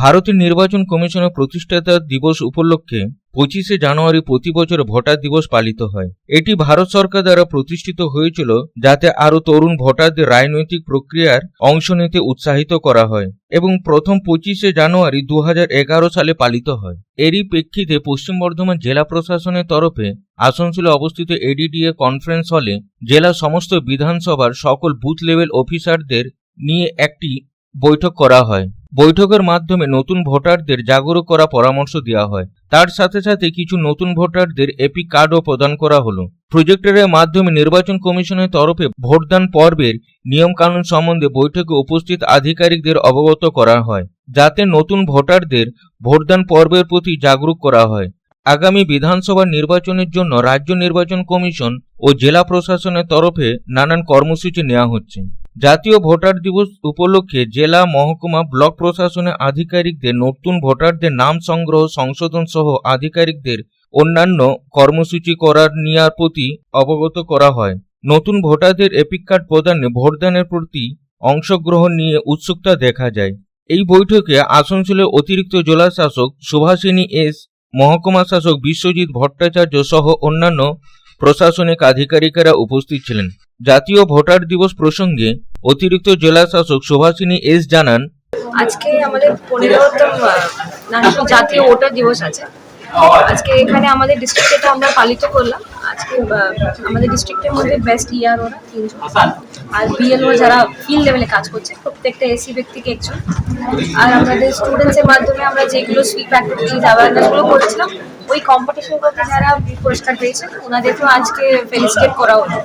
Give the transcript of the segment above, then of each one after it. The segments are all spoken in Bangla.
ভারতের নির্বাচন কমিশনের প্রতিষ্ঠাতা দিবস উপলক্ষে 25শে জানুয়ারি প্রতি বছর ভোটার দিবস পালিত হয়। এটি ভারত সরকার দ্বারা প্রতিষ্ঠিত হয়েছিল যাতে আরও তরুণ ভোটারদের রাজনৈতিক প্রক্রিয়ার অংশ নিতে উৎসাহিত করা হয় এবং প্রথম 25শে জানুয়ারি 2011 সালে পালিত হয়। এরই প্রেক্ষিতে পশ্চিম বর্ধমান জেলা প্রশাসনের তরফে আসানসোলে অবস্থিত এডিডিএ কনফারেন্স হলে জেলার সমস্ত বিধানসভার সকল বুথ লেভেল অফিসারদের নিয়ে একটি বৈঠক করা হয়। বৈঠকের মাধ্যমে নতুন ভোটারদের জাগরুক করা পরামর্শ দেওয়া হয়। তার সাথে সাথে কিছু নতুন ভোটারদের এপিক কার্ডও প্রদান করা হলো। প্রজেক্টরের মাধ্যমে নির্বাচন কমিশনের তরফে ভোটদান পর্বের নিয়মকানুন সম্বন্ধে বৈঠকে উপস্থিত আধিকারিকদের অবগত করা হয়, যাতে নতুন ভোটারদের ভোটদান পর্বের প্রতি জাগরুক করা হয়। আগামী বিধানসভা নির্বাচনের জন্য রাজ্য নির্বাচন কমিশন ও জেলা প্রশাসনের তরফে নানান কর্মসূচি নেওয়া হচ্ছে। জাতীয় ভোটার দিবস উপলক্ষে জেলা, মহকুমা, ব্লক প্রশাসনের আধিকারিকদের নতুন ভোটারদের নাম সংগ্রহ, সংশোধন সহ আধিকারিকদের অন্যান্য কর্মসূচি করার নেওয়ার প্রতি অবগত করা হয়। নতুন ভোটারদের এপিক কার্ড প্রদানে ভোটদানের প্রতি অংশগ্রহণ নিয়ে উৎসুকতা দেখা যায়। এই বৈঠকে আসানসোলের অতিরিক্ত জেলা শাসক সুভাষিনী এস, মহকুমা শাসক বিশ্বজিৎ ভট্টাচার্য সহ অন্যান্য প্রশাসনিক আধিকারিকেরা উপস্থিত ছিলেন। জাতীয় ভোটার দিবস প্রসঙ্গে অতিরিক্ত জেলা শাসক সুভাষিনী এস জানান, আজকে আমাদের 15তম জাতীয় ভোটার দিবস আছে। আজকে এখানে আমাদের ডিস্ট্রিক্টে আমরা পালিত করলাম। আজকে আমাদের ডিস্ট্রিক্টের মধ্যে বেস্ট ইয়ারওরা 3জন, আর বিএলও যারা ফিল্ড লেভেলে কাজ করছে প্রত্যেকটা এসি ব্যক্তিকে একজন। আর আমাদের স্টুডেন্টসের মাধ্যমে আমরা যেগুলো সুইপ অ্যাক্টিভিটিস অ্যাওয়ারনেসগুলো করেছিলাম, ওই কম্পিটিশনগুলোতে যারা পুরস্কার পেয়েছে ওনাদেরকেও আজকে ফেলিসিটেট করা হলো।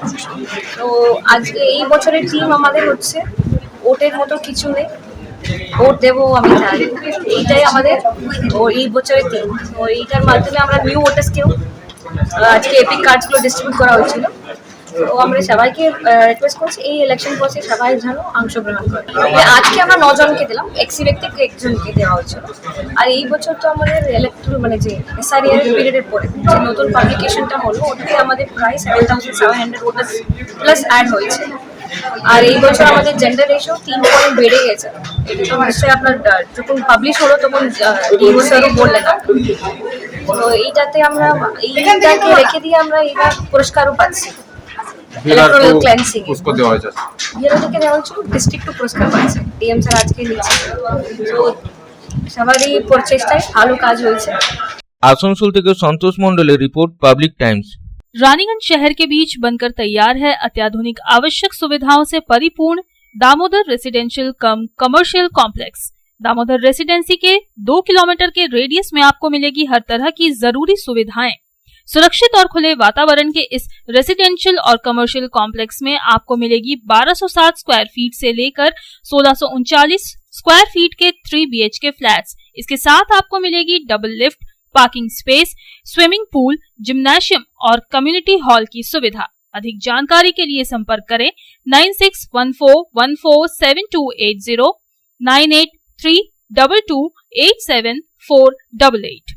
তো আজকে এই বছরের থিম আমাদের হচ্ছে ওটের মতো কিছু নেই, ভোট দেবো আমি চাই, এইটাই আমাদের এই বছরের থিম। তো এইটার মাধ্যমে আমরা নিউ ভোটার্সকেও আজকে এপিক কার্ডসগুলো ডিস্ট্রিবিউট করা হয়েছিল। তো আমরা সবাইকে রিকোয়েস্ট করছি এই ইলেকশন প্রসেসে সবাই যেন অংশগ্রহণ করে। আজকে আমরা 9 জনকে দিলাম, এক্সি ব্যক্তিকে 1 জনকে দেওয়া হয়েছিল। আর এই বছর তো আমাদের ইলেকট্রাল মানে যে এসআরইআর পিরিয়ডের পরে যে নতুন পাবলিকেশনটা হলো, ওটাতে আমাদের প্রায় 7700 ভোটার্স প্লাস অ্যাড হয়েছে। আর এই বছর আমাদের জেন্ডার রেশিও 3 পয়েন্ট বেড়ে গেছে। এটা তো নিশ্চয়ই আপনার যখন পাবলিশ হলো তখন ডিও স্যারও বললেন। তো এইটাতে আমরা এইটাকে রেখে দিয়ে আমরা এবার পুরস্কারও পাচ্ছি। ইলেকট্রাল ক্লেন্সিং उसको দেওয়া হয়েছে, এরকম দেওয়া হয়েছিল, ডিস্ট্রিক্ট পুরস্কার পাচ্ছে ডিএম স্যার আজকে নিচ্ছে। তো সবারই প্রচেষ্টায় ভালো কাজ হয়েছে। आसनसोल থেকে संतोष मंडलेर रिपोर्ट, पब्लिक टाइम्स। रानीगंज शहर के बीच बनकर तैयार है अत्याधुनिक आवश्यक सुविधाओं से परिपूर्ण दामोदर रेसिडेंशियल कम कमर्शियल कॉम्प्लेक्स। दामोदर रेसिडेंसी के 2 किलोमीटर के रेडियस में आपको मिलेगी हर तरह की जरूरी सुविधाएं। सुरक्षित और खुले वातावरण के इस रेसिडेंशियल और कमर्शियल कॉम्प्लेक्स में आपको मिलेगी 1260 स्क्वायर फीट से लेकर 1639 स्क्वायर फीट के 3 BHK फ्लैट्स। इसके साथ आपको मिलेगी double lift, parking space, swimming pool, gymnasium और कम्युनिटी हॉल की सुविधा। अधिक जानकारी के लिए संपर्क करें 9614147280, 9832287488।